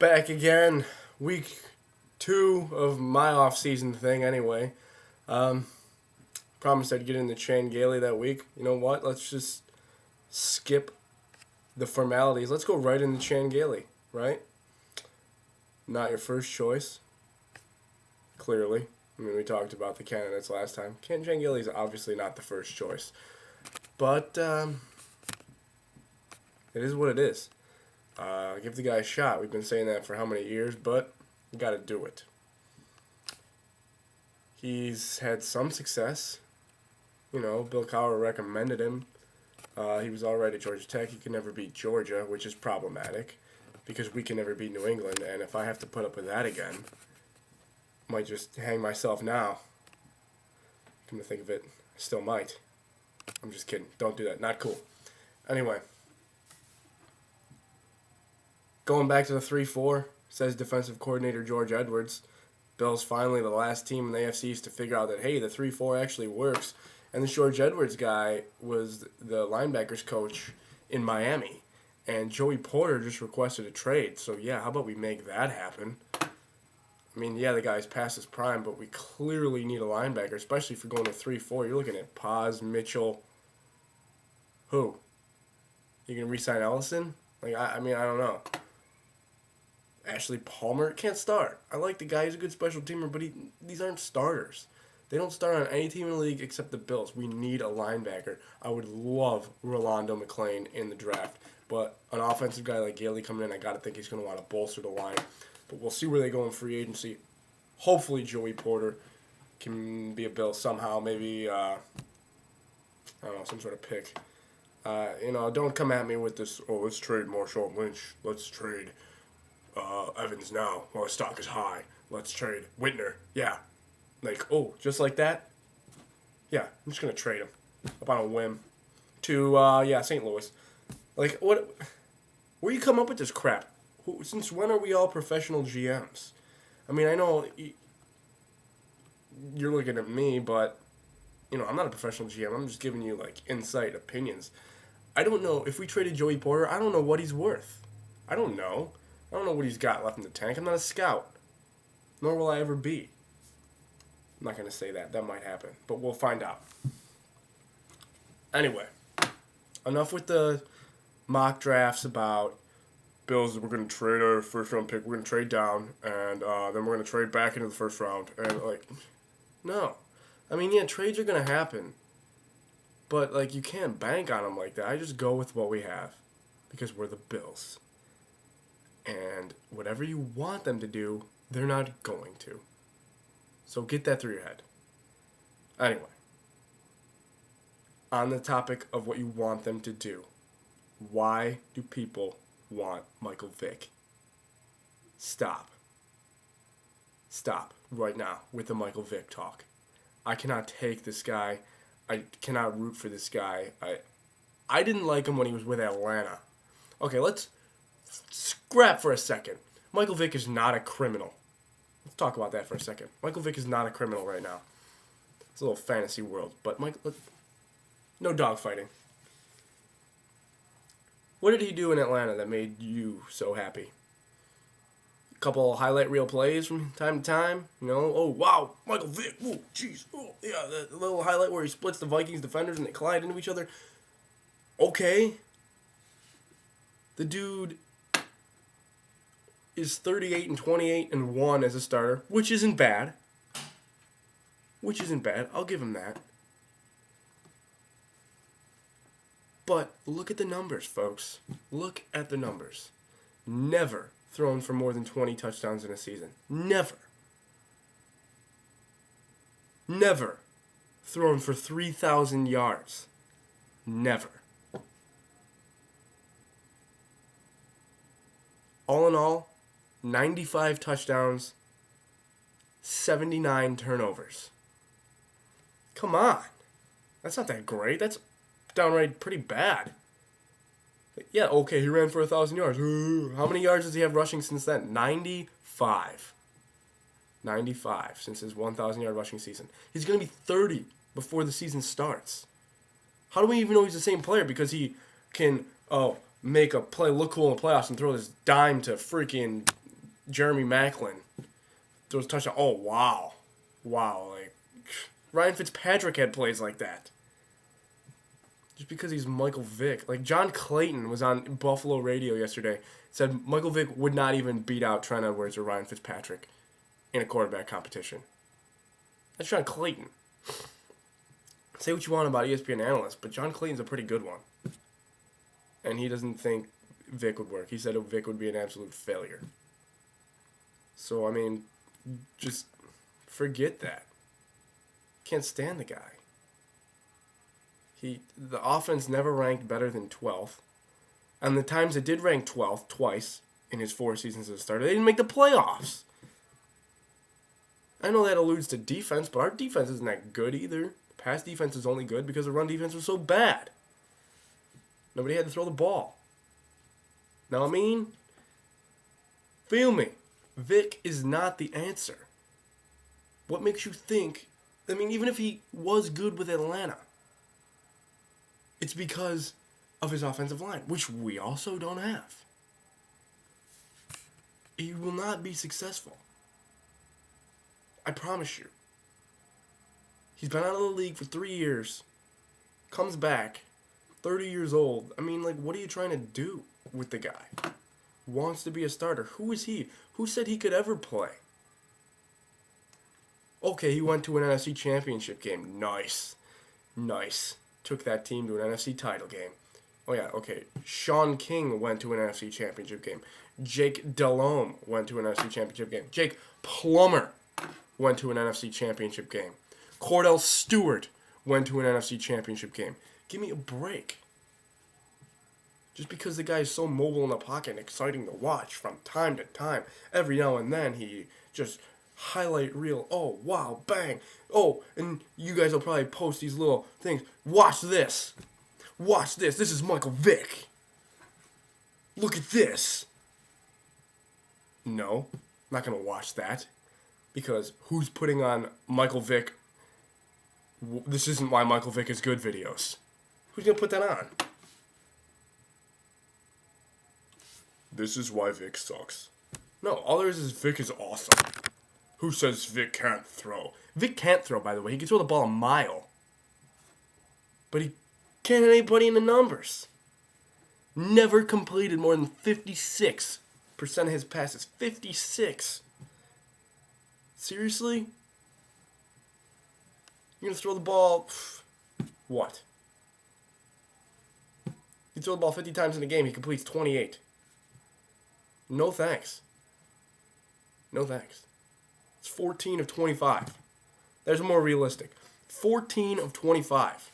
Back again. Week 2 of my off-season thing anyway. Um, Promised I'd get into Chan Gailey that week. You know what? Let's just skip the formalities. Let's go right into Chan Gailey, right? Not your first choice, clearly. I mean, we talked about the candidates last time. Chan Gailey is obviously not the first choice. But it is what it is. Give the guy a shot. We've been saying that for how many years, but we got to do it. He's had some success. You know, Bill Cowher recommended him. He was all right at Georgia Tech. He can never beat Georgia, which is problematic because we can never beat New England. And if I have to put up with that again, I might just hang myself now. Come to think of it, I still might. I'm just kidding. Don't do that. Not cool. Anyway. Going back to the 3-4, says defensive coordinator George Edwards. Bill's finally the last team in the AFC East to figure out that, hey, the 3-4 actually works. And this George Edwards guy was the linebackers coach in Miami. And Joey Porter just requested a trade. So, yeah, how about we make that happen? I mean, yeah, the guy's past his prime, but we clearly need a linebacker, especially if you're going to 3-4. You're looking at Paz, Mitchell. Who? You going to re-sign Ellison? I mean, I don't know. Ashley Palmer can't start. I like the guy. He's a good special teamer, but these aren't starters. They don't start on any team in the league except the Bills. We need a linebacker. I would love Rolando McClain in the draft, but an offensive guy like Gailey coming in, I got to think he's going to want to bolster the line. But we'll see where they go in free agency. Hopefully Joey Porter can be a Bill somehow. Maybe, I don't know, some sort of pick. Don't come at me with this, let's trade Marshawn Lynch. Let's trade Evans now. Well, his stock is high. Let's trade Whitner. Yeah. Just like that? Yeah, I'm just going to trade him up on a whim to, St. Louis. What? Where you come up with this crap? Since when are we all professional GMs? I mean, I know you're looking at me, but, I'm not a professional GM. I'm just giving you, insight, opinions. I don't know. If we traded Joey Porter, I don't know what he's worth. I don't know. I don't know what he's got left in the tank. I'm not a scout. Nor will I ever be. I'm not going to say that. That might happen. But we'll find out. Anyway. Enough with the mock drafts about Bills. We're going to trade our first round pick. We're going to trade down. And then we're going to trade back into the first round. And, no. I mean, yeah, trades are going to happen. But, you can't bank on them like that. I just go with what we have. Because we're the Bills. And whatever you want them to do, they're not going to. So get that through your head. Anyway. On the topic of what you want them to do. Why do people want Michael Vick? Stop. Stop right now with the Michael Vick talk. I cannot take this guy. I cannot root for this guy. I didn't like him when he was with Atlanta. Okay, let's scrap for a second. Michael Vick is not a criminal. Let's talk about that for a second. Michael Vick is not a criminal right now. It's a little fantasy world, but no dogfighting. What did he do in Atlanta that made you so happy? A couple highlight reel plays from time to time. Oh, wow, Michael Vick. Oh, jeez. Oh, yeah, the little highlight where he splits the Vikings defenders and they collide into each other. Okay. The dude is 38-28-1 as a starter, which isn't bad. I'll give him that. But look at the numbers, folks. Look at the numbers. Never thrown for more than 20 touchdowns in a season. Never. Never thrown for 3,000 yards. Never. All in all, 95 touchdowns, 79 turnovers. Come on. That's not that great. That's downright pretty bad. Yeah, okay, he ran for 1,000 yards. How many yards does he have rushing since then? 95. 95 since his 1,000-yard rushing season. He's going to be 30 before the season starts. How do we even know he's the same player? Because he can, make a play look cool in the playoffs and throw this dime to freaking Jeremy Maclin throws a touchdown. Oh, wow. Wow. Like, Ryan Fitzpatrick had plays like that. Just because he's Michael Vick. Like, John Clayton was on Buffalo radio yesterday. Said Michael Vick would not even beat out Trent Edwards or Ryan Fitzpatrick in a quarterback competition. That's John Clayton. Say what you want about ESPN analysts, but John Clayton's a pretty good one. And he doesn't think Vick would work. He said Vick would be an absolute failure. So, I mean, just forget that. Can't stand the guy. The offense never ranked better than 12th. And the times it did rank 12th, twice, in his 4 seasons as a starter, they didn't make the playoffs. I know that alludes to defense, but our defense isn't that good either. Pass defense is only good because the run defense was so bad. Nobody had to throw the ball. Know what I mean? Feel me. Vick is not the answer. What makes you think... I mean, even if he was good with Atlanta, it's because of his offensive line, which we also don't have. He will not be successful. I promise you. He's been out of the league for 3 years. Comes back. 30 years old. I mean, like, what are you trying to do with the guy? Wants to be a starter. Who is he? Who said he could ever play? Okay, he went to an NFC championship game. Nice. Nice. Took that team to an NFC title game. Oh, yeah, okay. Sean King went to an NFC championship game. Jake Delhomme went to an NFC championship game. Jake Plummer went to an NFC championship game. Cordell Stewart went to an NFC championship game. Give me a break. Just because the guy is so mobile in the pocket and exciting to watch from time to time. Every now and then he just highlight reel. Oh, wow, bang. Oh, and you guys will probably post these little things. Watch this. Watch this. This is Michael Vick. Look at this. No, I'm not going to watch that. Because who's putting on Michael Vick? This isn't why Michael Vick is good videos. Who's going to put that on? This is why Vick sucks. No, all there is Vick is awesome. Who says Vick can't throw? Vick can't throw, by the way. He can throw the ball a mile. But he can't hit anybody in the numbers. Never completed more than 56% of his passes. 56. Seriously? You're going to throw the ball... What? You throw the ball 50 times in a game, he completes 28. No thanks. No thanks. It's 14 of 25. There's more realistic. 14 of 25.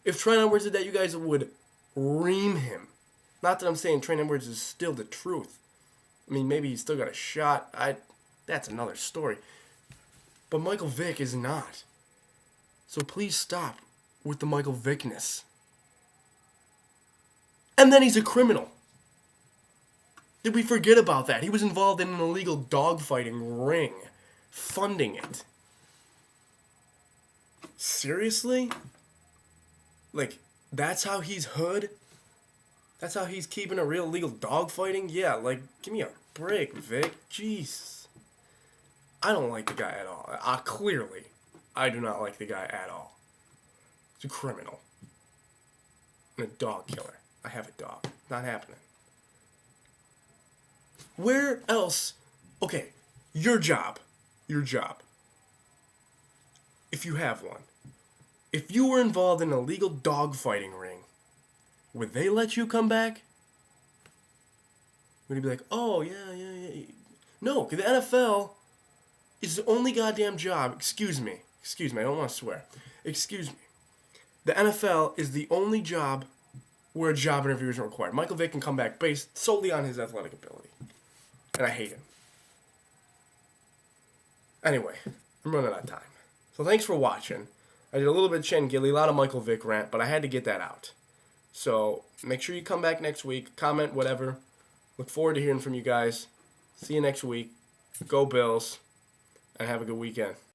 If Trent Edwards did that, you guys would ream him. Not that I'm saying Trent Edwards is still the truth. I mean, maybe he's still got a shot. That's another story. But Michael Vick is not. So please stop with the Michael Vickness. And then he's a criminal. Did we forget about that? He was involved in an illegal dogfighting ring. Funding it. Seriously? Like, that's how he's hood? That's how he's keeping a real legal dogfighting? Yeah, like, give me a break, Vic. Jeez. I don't like the guy at all. Clearly, I do not like the guy at all. He's a criminal. And a dog killer. I have a dog. Not happening. Where else? Okay, your job. Your job. If you have one. If you were involved in a legal dogfighting ring, would they let you come back? Would you be like, oh, yeah. No, because the NFL is the only goddamn job, excuse me, I don't want to swear. Excuse me. The NFL is the only job where a job interview isn't required. Michael Vick can come back based solely on his athletic ability. And I hate him. Anyway, I'm running out of time. So thanks for watching. I did a little bit of Chan Gailey, a lot of Michael Vick rant, but I had to get that out. So make sure you come back next week, comment, whatever. Look forward to hearing from you guys. See you next week. Go Bills, and have a good weekend.